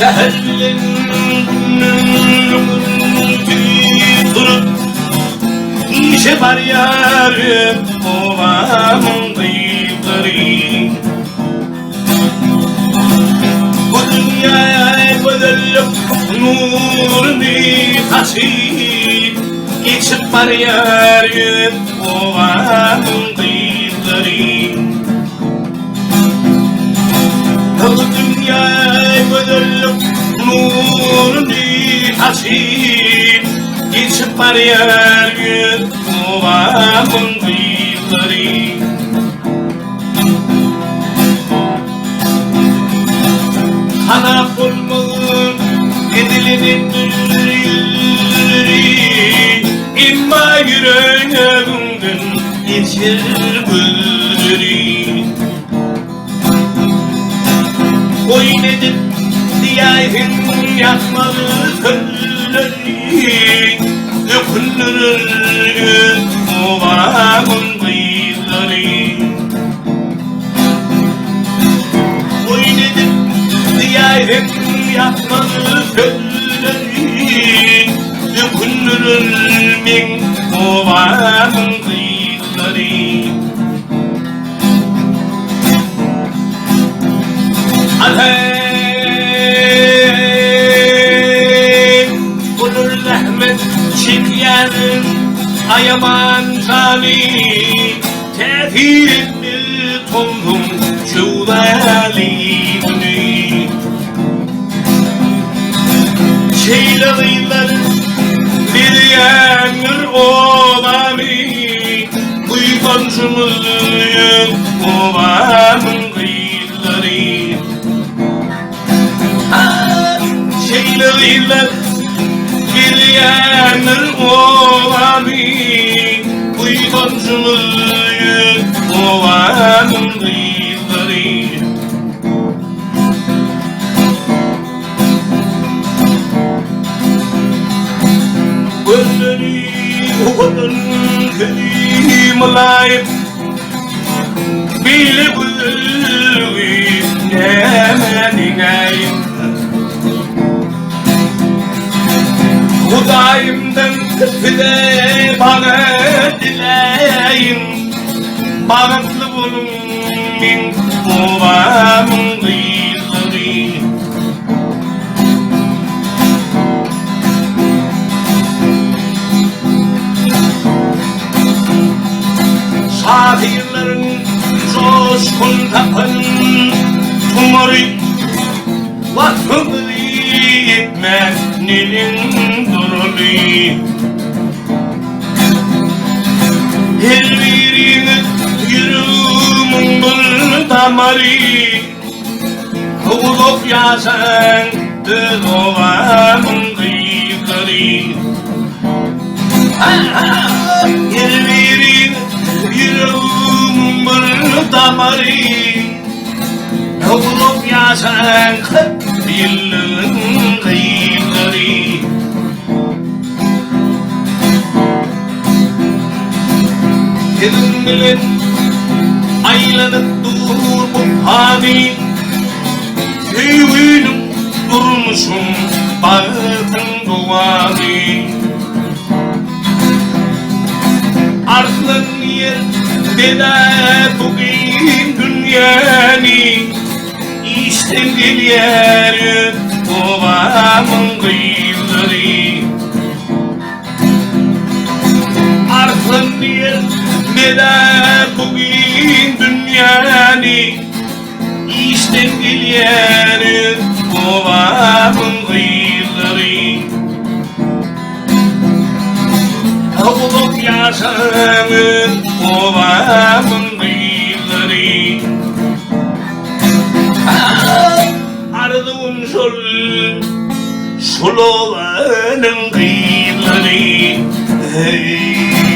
Seherlerin durup İşe var yarım ovamın kıyıkları. Bu dünyaya bödürüp nurunu taşıyıp geçip var yarım ovamın kıyıkları. Bu dünyaya bödürüp nurunu taşıyıp geçip var yarım ovamın kıyıkları. Kana bulmun edilenin İmma yüreğimden geçir bülürü. Oyun edip diyayın yakmalı kölleri. Dökülür ovamın kıyıkları. Oyun edip diyayın yakmalı kölleri. Dökülür min ovamın kıyıkları. Aleyh olur rahmet çekyerim ayaman cani. Tefir tombum şuvalini. Şeyler bir yanır ovami. Uygancımın ovamın kıyıkları. Şeyler bir yanır ovami. Uygancımın ovamın kıyıkları. Gözleri o kadar kelimeler bile bülüğü nemeningayım. Hudayımdan fide bana dileyim. Bağımlı bulun min ovamın kıyıkları. Şahirlerin coşkun tapan tumori vakfını etmenin durulu. Her birini yürümün bir damarı. Ulup yaşandı ovamın kıyıkları. Her birini yürümün bir damarı. Ulup yaşandı yılın kıyıkları. Kedin bilen aylanıp durup hani. Köyünüm durmuşum bağıtın duvarı. Arzlan yer dede bugün dünyanı. İşten geliyor ovamın kıyıkları. Arzlan yer dede bugün dünyanı. İşten geliyor ovamın kıyıkları. Olup yaşanın ovamın kıyıkları. Aradığım şol ovanın kıyıkları. Hey.